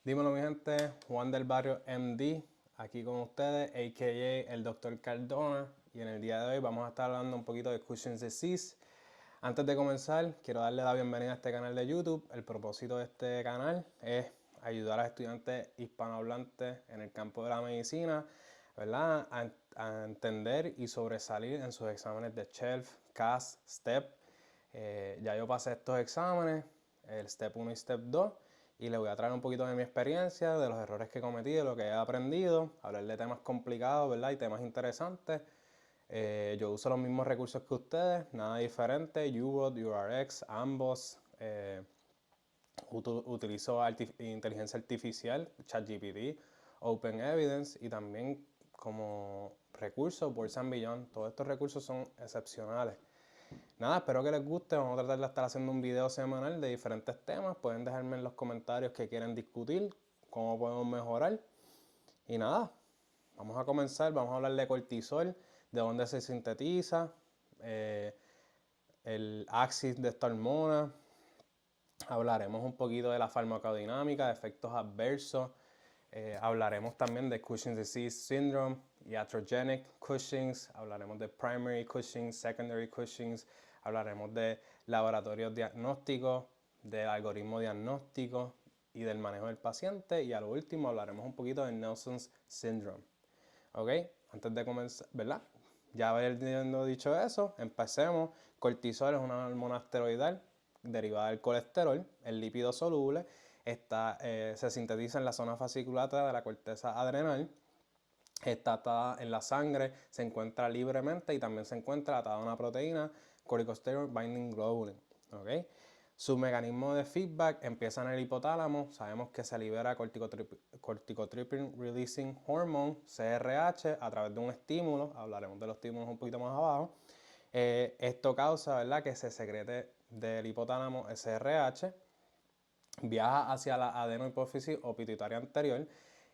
Dímelo mi gente, Juan del Barrio MD, aquí con ustedes, a.k.a. el Dr. Cardona, y en el día de hoy vamos a estar hablando un poquito de Cushing's Disease. Antes de comenzar, quiero darle la bienvenida a este canal de YouTube. El propósito de este canal es ayudar a estudiantes hispanohablantes en el campo de la medicina, ¿verdad? A entender y sobresalir en sus exámenes de Shelf, CAS, STEP. Ya yo pasé estos exámenes, el Step 1 y Step 2, y les voy a traer un poquito de mi experiencia, de los errores que cometí, de lo que he aprendido, hablar de temas complicados, ¿verdad? Y temas interesantes. Yo uso los mismos recursos que ustedes, nada diferente, UWorld, URX, ambos. Utilizo inteligencia artificial, ChatGPT, OpenEvidence y también como recursos Words and Beyond. Todos estos recursos son excepcionales. Nada, espero que les guste. Vamos a tratar de estar haciendo un video semanal de diferentes temas. Pueden dejarme en los comentarios que quieren discutir, cómo podemos mejorar. Y nada, vamos a comenzar. Vamos a hablar de cortisol, de dónde se sintetiza, el axis de esta hormona. Hablaremos un poquito de la farmacodinámica, de efectos adversos. Hablaremos también de Cushing's Disease Syndrome, iatrogenic Cushing's. Hablaremos de primary Cushing's, secondary Cushing's. Hablaremos de laboratorios diagnósticos, del algoritmo diagnóstico y del manejo del paciente. Y a lo último hablaremos un poquito de Nelson's Syndrome. ¿Ok? Antes de comenzar, ¿verdad? Ya habiendo dicho eso, empecemos. Cortisol es una hormona esteroidal derivada del colesterol, el lípido soluble. Se sintetiza en la zona fasciculata de la corteza adrenal. Está atada en la sangre, se encuentra libremente y también se encuentra atada a una proteína, corticosteroid binding globulin. ¿Okay? Su mecanismo de feedback empieza en el hipotálamo. Sabemos que se libera corticotropin releasing hormone, CRH, a través de un estímulo. Hablaremos de los estímulos un poquito más abajo. Esto causa, ¿verdad?, que se secrete del hipotálamo SRH, viaja hacia la adenohipófisis o pituitaria anterior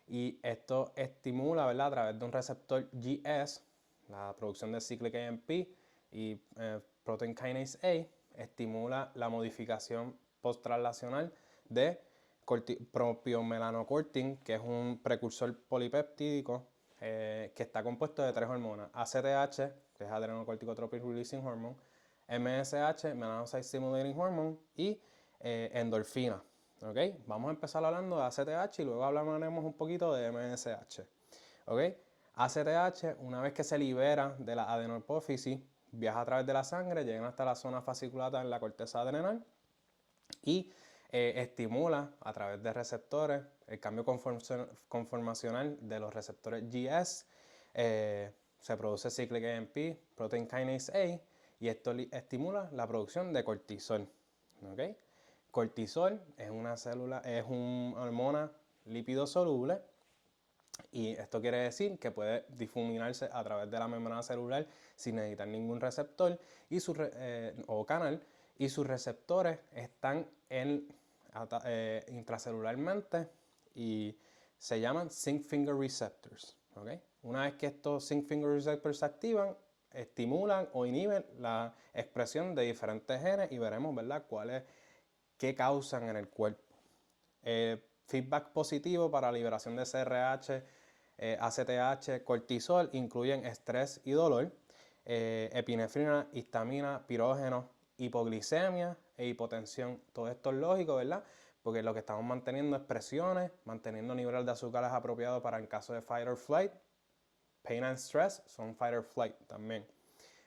y esto estimula, ¿verdad?, a través de un receptor GS, la producción de cyclic AMP y protein kinase A, estimula la modificación post-translacional de propiomelanocortin, que es un precursor polipeptídico que está compuesto de 3 hormonas: ACTH, que es adrenocorticotropic releasing hormone, MSH, melanocyte stimulating hormone, y endorfina. ¿Okay? Vamos a empezar hablando de ACTH y luego hablaremos un poquito de MSH. ¿Okay? ACTH, una vez que se libera de la adenohipófisis, viaja a través de la sangre, llega hasta la zona fasciculata en la corteza adrenal y estimula a través de receptores el cambio conformacional de los receptores GS. Se produce cyclic AMP, protein kinase A, y esto estimula la producción de cortisol. ¿Okay? Cortisol es una hormona lípido soluble, y esto quiere decir que puede difuminarse a través de la membrana celular sin necesitar ningún receptor o canal, y sus receptores están intracelularmente y se llaman zinc finger receptors. ¿Okay? Una vez que estos zinc finger receptors se activan, estimulan o inhiben la expresión de diferentes genes y veremos, ¿verdad?, qué causan en el cuerpo. Feedback positivo para liberación de CRH, ACTH, cortisol, incluyen estrés y dolor, epinefrina, histamina, pirógeno, hipoglicemia e hipotensión. Todo esto es lógico, ¿verdad? Porque lo que estamos manteniendo es presiones, manteniendo niveles de azúcares apropiados para en caso de fight or flight. Pain and stress son fight or flight también.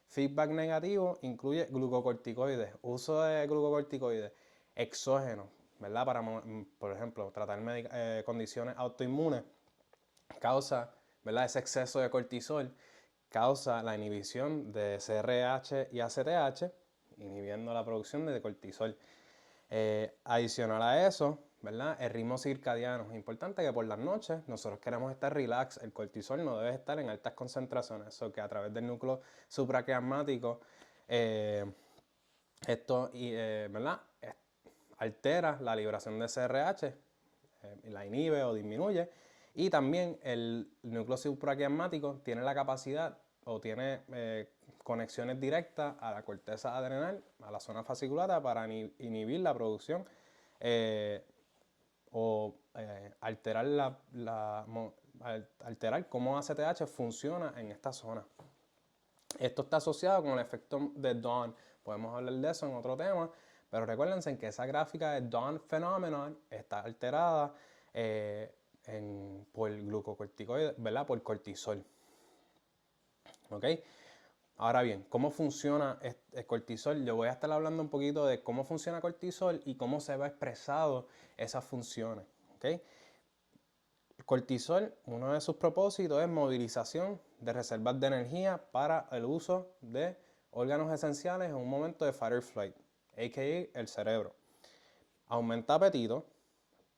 Feedback negativo incluye glucocorticoides, uso de glucocorticoides exógenos, ¿verdad? Para, por ejemplo, tratar condiciones autoinmunes, causa, ¿verdad?, ese exceso de cortisol causa la inhibición de CRH y ACTH, inhibiendo la producción de cortisol. Adicional a eso, ¿verdad?, el ritmo circadiano. Es importante que por las noches nosotros queremos estar relax. El cortisol no debe estar en altas concentraciones, eso que a través del núcleo supraquiasmático esto ¿verdad?, altera la liberación de CRH, la inhibe o disminuye, y también el núcleo supraquiasmático tiene la capacidad o tiene conexiones directas a la corteza adrenal, a la zona fasciculata, para inhibir la producción o alterar cómo ACTH funciona en esta zona. Esto está asociado con el efecto de Dawn. Podemos hablar de eso en otro tema, pero recuérdense que esa gráfica de Dawn Phenomenon está alterada por glucocorticoides, ¿verdad? Por cortisol. ¿Ok? Ahora bien, ¿cómo funciona el cortisol? Yo voy a estar hablando un poquito de cómo funciona cortisol y cómo se ve expresado esas funciones. ¿Ok? El cortisol, uno de sus propósitos es movilización de reservas de energía para el uso de órganos esenciales en un momento de fight or flight, a.k.a. el cerebro. Aumenta apetito,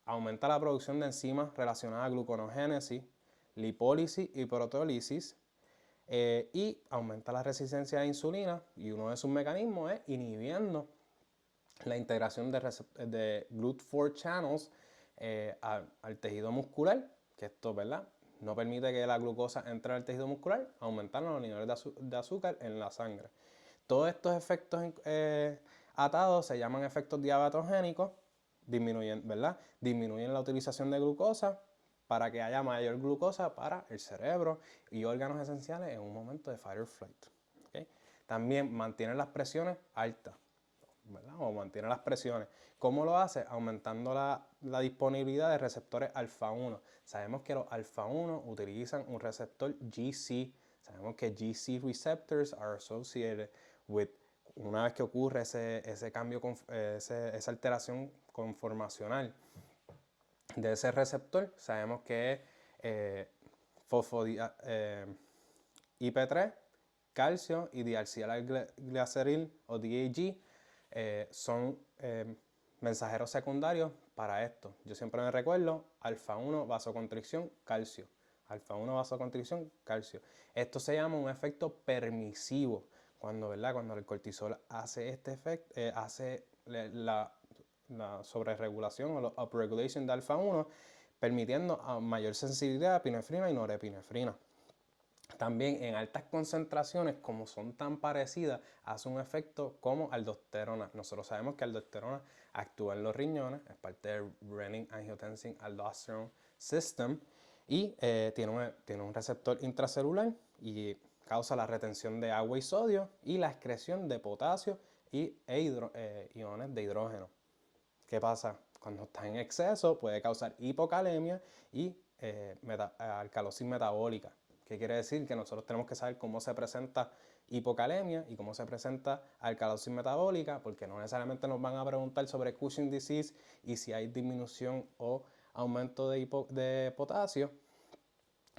aumenta la producción de enzimas relacionadas a gluconogénesis, lipólisis y proteólisis, y aumenta la resistencia a la insulina, y uno de sus mecanismos es inhibiendo la integración de GLUT4 channels al tejido muscular, que esto, ¿verdad?, no permite que la glucosa entre al tejido muscular, aumentando los niveles de azúcar en la sangre. Todos estos efectos atados se llaman efectos diabetogénicos, disminuyen la utilización de glucosa para que haya mayor glucosa para el cerebro y órganos esenciales en un momento de fight or flight. ¿Okay? También mantiene las presiones altas, ¿verdad? O mantiene las presiones. ¿Cómo lo hace? Aumentando la disponibilidad de receptores alfa-1. Sabemos que los alfa-1 utilizan un receptor GC. Sabemos que GC receptors are associated with, una vez que ocurre ese cambio, esa alteración conformacional de ese receptor, sabemos que IP3, calcio y diacilglicéril o DAG son mensajeros secundarios para esto. Yo siempre me recuerdo alfa-1 vasoconstricción, calcio. Alfa-1 vasoconstricción, calcio. Esto se llama un efecto permisivo. Cuando el cortisol hace este efecto, hace la sobreregulación o la upregulation de alfa-1, permitiendo mayor sensibilidad a epinefrina y norepinefrina. También en altas concentraciones, como son tan parecidas, hace un efecto como aldosterona. Nosotros sabemos que aldosterona actúa en los riñones, es parte del renin-angiotensin-aldosterone system, y tiene un receptor intracelular y causa la retención de agua y sodio y la excreción de potasio iones de hidrógeno. ¿Qué pasa? Cuando está en exceso puede causar hipocalemia y alcalosis metabólica. ¿Qué quiere decir? Que nosotros tenemos que saber cómo se presenta hipocalemia y cómo se presenta alcalosis metabólica, porque no necesariamente nos van a preguntar sobre Cushing disease y si hay disminución o aumento de potasio,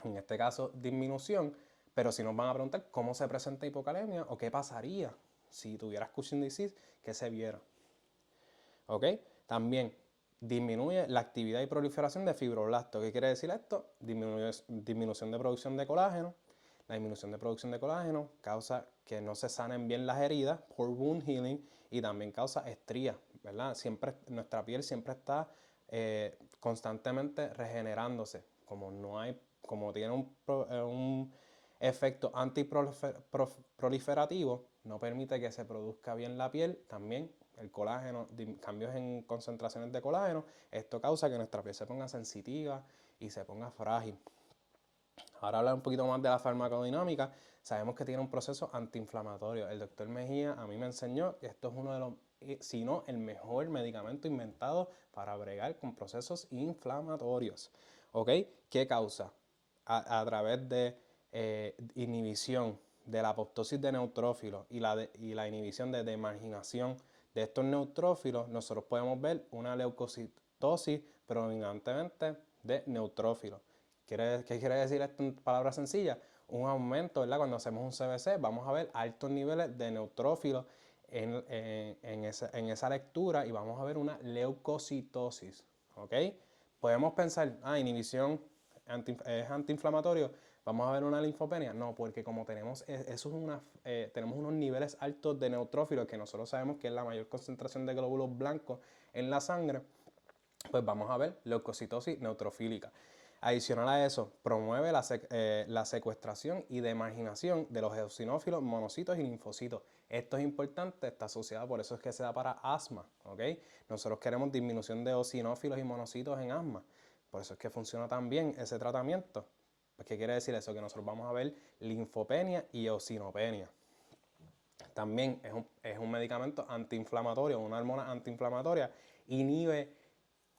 en este caso disminución, pero si nos van a preguntar cómo se presenta hipocalemia o qué pasaría si tuvieras Cushing disease, que se viera. ¿Ok? También disminuye la actividad y proliferación de fibroblastos. ¿Qué quiere decir esto? Disminución de producción de colágeno. La disminución de producción de colágeno causa que no se sanen bien las heridas, poor wound healing, y también causa estrías, ¿verdad? Nuestra piel siempre está constantemente regenerándose. Como tiene un efecto antiproliferativo, no permite que se produzca bien la piel, también el colágeno, cambios en concentraciones de colágeno, esto causa que nuestra piel se ponga sensitiva y se ponga frágil. Ahora hablar un poquito más de la farmacodinámica, sabemos que tiene un proceso antiinflamatorio. El doctor Mejía a mí me enseñó que esto es uno de los, si no el mejor medicamento inventado para bregar con procesos inflamatorios. ¿Ok? ¿Qué causa? A través de inhibición de la apoptosis de neutrófilos y la inhibición de demarginación de estos neutrófilos, nosotros podemos ver una leucocitosis predominantemente de neutrófilos. ¿Qué quiere decir esto en palabras sencillas? Un aumento, ¿verdad? Cuando hacemos un CBC vamos a ver altos niveles de neutrófilos en esa lectura y vamos a ver una leucocitosis. ¿Ok? Podemos pensar, inhibición es antiinflamatorio, vamos a ver una linfopenia. No, porque como tenemos unos niveles altos de neutrófilos, que nosotros sabemos que es la mayor concentración de glóbulos blancos en la sangre, pues vamos a ver leucocitosis neutrofílica. Adicional a eso, promueve la secuestración y demarginación de los eosinófilos, monocitos y linfocitos. Esto es importante, está asociado, por eso es que se da para asma. ¿Okay? Nosotros queremos disminución de eosinófilos y monocitos en asma. Por eso es que funciona tan bien ese tratamiento. Pues, ¿qué quiere decir eso? Que nosotros vamos a ver linfopenia y eosinopenia. También es un medicamento antiinflamatorio, una hormona antiinflamatoria, inhibe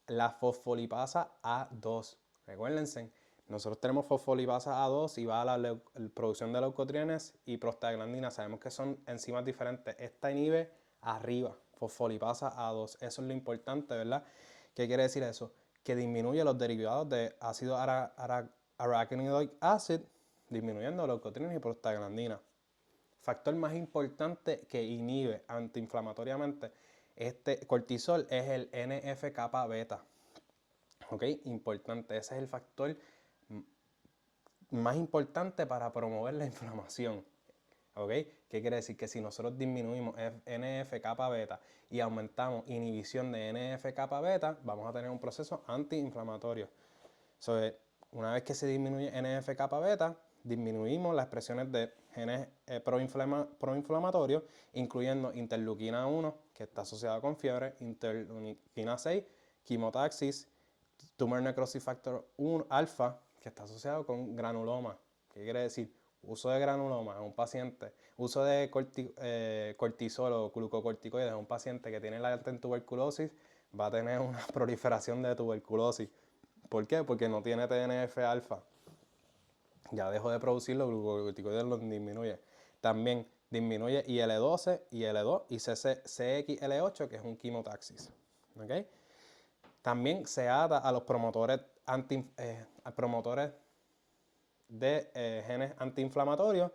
la fosfolipasa A2. Recuérdense, nosotros tenemos fosfolipasa A2 y va a la producción de leucotrienes y prostaglandina. Sabemos que son enzimas diferentes. Esta inhibe arriba, fosfolipasa A2. Eso es lo importante, ¿verdad? ¿Qué quiere decir eso? Que disminuye los derivados de ácido arachidonic acid, disminuyendo leucotrienes y prostaglandina. Factor más importante que inhibe antiinflamatoriamente este cortisol es el NF-kappa beta. ¿Ok? Importante. Ese es el factor más importante para promover la inflamación. ¿Ok? ¿Qué quiere decir? Que si nosotros disminuimos NF-kappa beta y aumentamos inhibición de NF-kappa beta, vamos a tener un proceso antiinflamatorio. Una vez que se disminuye NF-kappa beta, disminuimos las expresiones de genes proinflamatorios, incluyendo interleuquina 1, que está asociada con fiebre, interleuquina 6, quimotaxis, tumor necrosis factor 1 alfa, que está asociado con granuloma. ¿Qué quiere decir? Uso de granuloma en un paciente, uso de cortisol o glucocorticoides en un paciente que tiene la tuberculosis, va a tener una proliferación de tuberculosis. ¿Por qué? Porque no tiene TNF-alfa. Ya dejó de producir los glucocorticoides, los disminuye. También disminuye IL-12, IL-2 y CXL8, que es un quimotaxis. ¿Okay? También se ata a los promotores de genes antiinflamatorios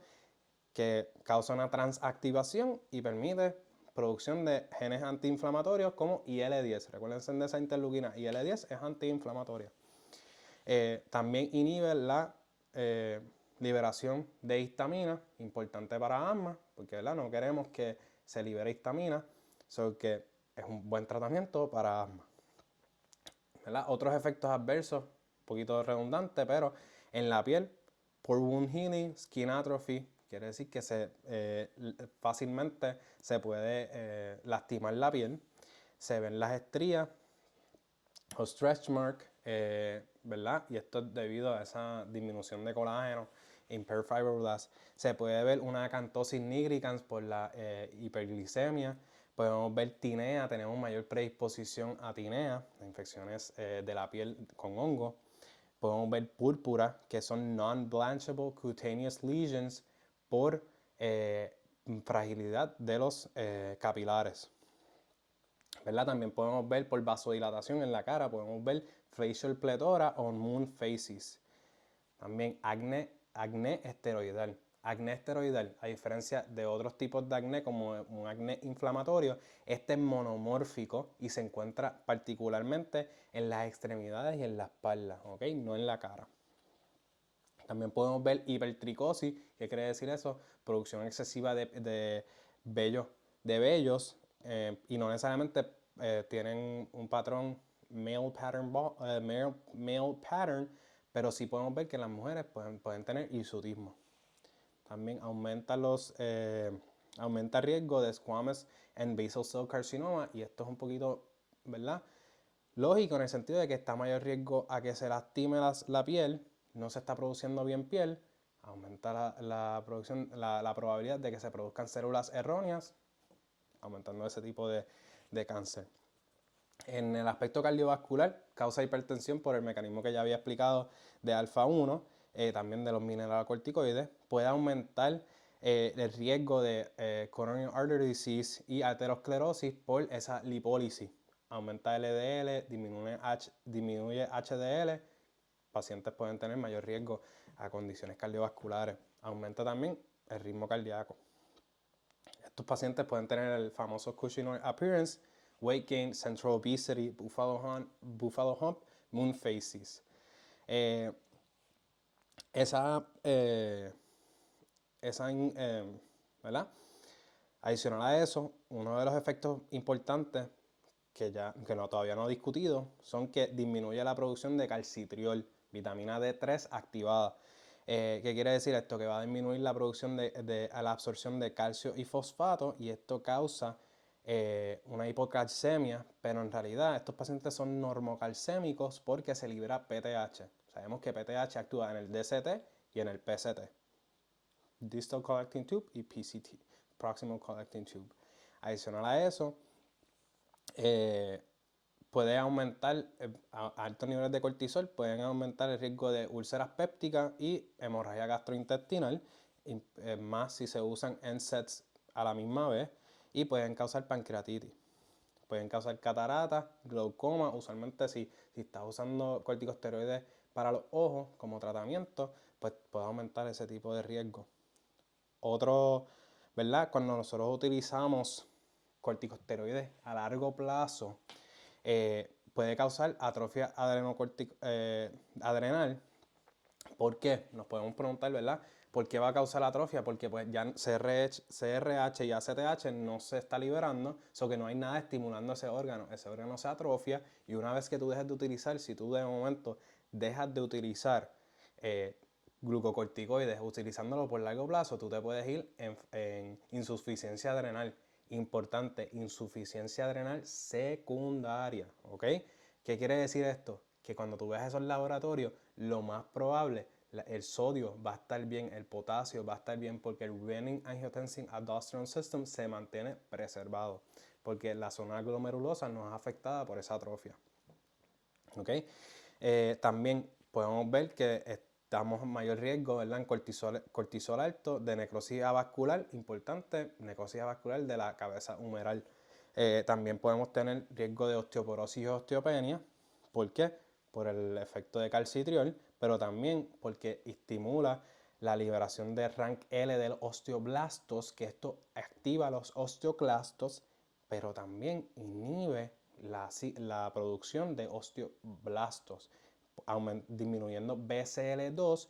que causan una transactivación y permite producción de genes antiinflamatorios como IL-10. Recuerden de esa interleuquina, IL-10 es antiinflamatoria. También inhibe la liberación de histamina, importante para asma, porque ¿verdad? No queremos que se libere histamina, solo que es un buen tratamiento para asma. ¿Verdad? Otros efectos adversos, un poquito redundante, pero en la piel, por wound healing, skin atrophy, quiere decir que fácilmente se puede lastimar la piel, se ven las estrías o stretch mark, ¿verdad? Y esto es debido a esa disminución de colágeno, impaired fibroblasts. Se puede ver una acantosis nigricans por la hiperglicemia. Podemos ver tinea, tenemos mayor predisposición a tinea, infecciones de la piel con hongo. Podemos ver púrpura, que son non-blanchable cutaneous lesions por fragilidad de los capilares. ¿Verdad? También podemos ver por vasodilatación en la cara, podemos ver facial pletora o moon faces. También acné esteroidal. Acné esteroidal, a diferencia de otros tipos de acné como un acné inflamatorio, este es monomórfico y se encuentra particularmente en las extremidades y en la espalda, ¿ok? No en la cara. También podemos ver hipertricosis, ¿qué quiere decir eso? Producción excesiva de vellos y no necesariamente tienen un patrón male pattern, pero sí podemos ver que las mujeres pueden tener hirsutismo. También aumenta el riesgo de squamous and basal cell carcinoma, y esto es un poquito, ¿verdad?, lógico en el sentido de que está mayor riesgo a que se lastime la piel, no se está produciendo bien piel, aumenta la probabilidad de que se produzcan células erróneas, aumentando ese tipo de cáncer. En el aspecto cardiovascular, causa hipertensión por el mecanismo que ya había explicado de alfa-1, también de los mineralocorticoides, puede aumentar el riesgo de coronary artery disease y aterosclerosis por esa lipólisis. Aumenta LDL, disminuye HDL, pacientes pueden tener mayor riesgo a condiciones cardiovasculares. Aumenta también el ritmo cardíaco. Estos pacientes pueden tener el famoso Cushing appearance, weight gain, central obesity, buffalo hump, moon faces. ¿Verdad? Adicional a eso, uno de los efectos importantes que todavía no he discutido son que disminuye la producción de calcitriol, vitamina D3 activada. ¿Qué quiere decir esto? Que va a disminuir la producción la absorción de calcio y fosfato, y esto causa una hipocalcemia, pero en realidad estos pacientes son normocalcémicos porque se libera PTH. Sabemos que PTH actúa en el DCT y en el PCT. Distal Collecting Tube y PCT, Proximal Collecting Tube. Adicional a eso, puede aumentar a altos niveles de cortisol, pueden aumentar el riesgo de úlceras pépticas y hemorragia gastrointestinal, más si se usan NSAIDs a la misma vez, y pueden causar pancreatitis. Pueden causar catarata, glaucoma. Usualmente si estás usando corticosteroides para los ojos como tratamiento, pues puede aumentar ese tipo de riesgo. Otro, ¿verdad? Cuando nosotros utilizamos corticosteroides a largo plazo, puede causar atrofia adrenal. ¿Por qué? Nos podemos preguntar, ¿verdad? ¿Por qué va a causar atrofia? Porque pues ya CRH y ACTH no se está liberando, so que no hay nada estimulando ese órgano se atrofia, y una vez que tú dejes de utilizar, si tú de momento dejas de utilizar glucocorticoides utilizándolo por largo plazo, tú te puedes ir en insuficiencia adrenal. Importante, insuficiencia adrenal secundaria, ¿ok? ¿Qué quiere decir esto? Que cuando tú veas esos laboratorios, lo más probable, el sodio va a estar bien, el potasio va a estar bien, porque el renin-angiotensin-aldosterone system se mantiene preservado, porque la zona glomerulosa no es afectada por esa atrofia. ¿Ok? También podemos ver que estamos en mayor riesgo, ¿verdad?, en cortisol alto, de necrosis avascular, importante, necrosis avascular de la cabeza humeral. También podemos tener riesgo de osteoporosis y osteopenia. ¿Por qué? Por el efecto de calcitriol, pero también porque estimula la liberación de rank L de los osteoblastos, que esto activa los osteoclastos, pero también inhibe la producción de osteoblastos, disminuyendo BCL2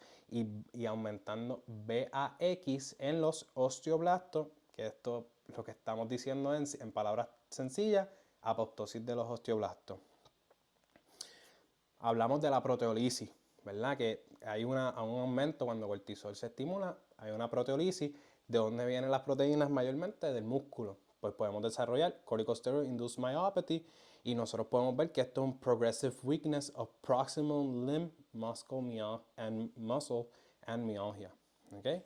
y aumentando BAX en los osteoblastos, que esto lo que estamos diciendo en palabras sencillas, apoptosis de los osteoblastos. Hablamos de la proteólisis, ¿verdad? Que hay un aumento cuando el cortisol se estimula, hay una proteólisis. ¿De dónde vienen las proteínas? Mayormente del músculo. Pues podemos desarrollar corticosteroid-induced myopathy, y nosotros podemos ver que esto es un progressive weakness of proximal limb muscle and myalgia. ¿Okay?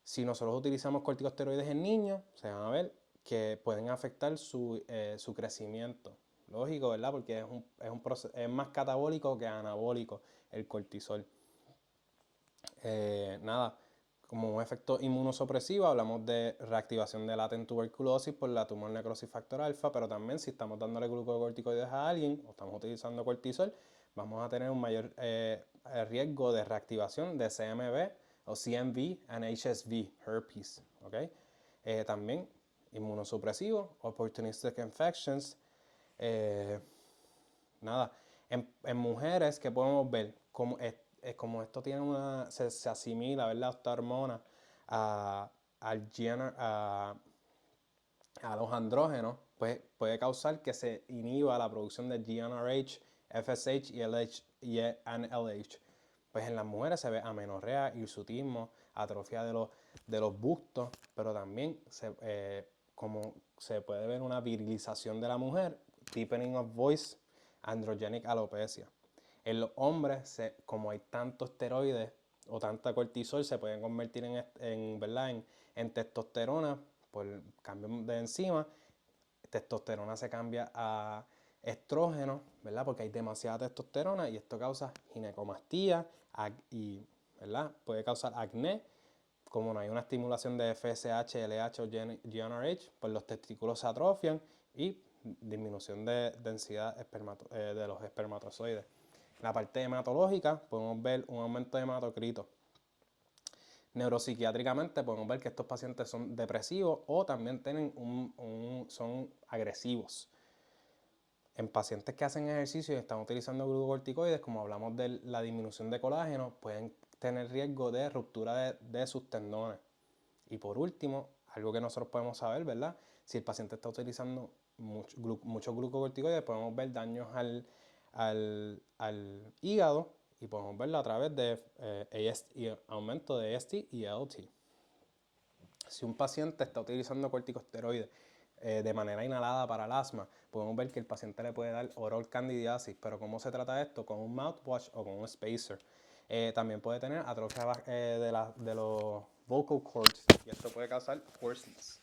Si nosotros utilizamos corticosteroides en niños, se van a ver que pueden afectar su crecimiento. Lógico, ¿verdad? Porque es más catabólico que anabólico el cortisol. Nada, como un efecto inmunosupresivo, hablamos de reactivación de latent tuberculosis por la tumor necrosis factor alfa, pero también si estamos dándole glucocorticoides a alguien o estamos utilizando cortisol, vamos a tener un mayor riesgo de reactivación de CMV o CMV and HSV, herpes. ¿Okay? También inmunosupresivo, opportunistic infections. Nada, en mujeres que podemos ver como esto tiene se asimila, ¿verdad?, esta hormona a los andrógenos, pues puede causar que se inhiba la producción de GnRH, FSH y NLH. Pues en las mujeres se ve amenorrea, hirsutismo, atrofia de los bustos, pero también como se puede ver una virilización de la mujer, deepening of voice, androgenic alopecia. En los hombres, como hay tantos esteroides o tanta cortisol, se pueden convertir en testosterona por cambio de enzima. Testosterona se cambia a estrógeno, ¿verdad? Porque hay demasiada testosterona y esto causa ginecomastia y, ¿verdad?, puede causar acné. Como no hay una estimulación de FSH, LH o GnRH, pues los testículos se atrofian y disminución de densidad de los espermatozoides. En la parte hematológica podemos ver un aumento de hematocrito. Neuropsiquiátricamente podemos ver que estos pacientes son depresivos o también son agresivos. En pacientes que hacen ejercicio y están utilizando glucocorticoides, como hablamos de la disminución de colágeno, pueden tener riesgo de ruptura de sus tendones. Y por último, algo que nosotros podemos saber, ¿verdad? Si el paciente está utilizando muchos glucocorticoides, podemos ver daños al hígado, y podemos verlo a través de aumento de AST y ALT. Si un paciente está utilizando corticosteroides de manera inhalada para el asma, podemos ver que el paciente le puede dar oral candidiasis, pero ¿cómo se trata esto? Con un mouthwash o con un spacer. También puede tener atrofia de los vocal cords y esto puede causar hoarseness.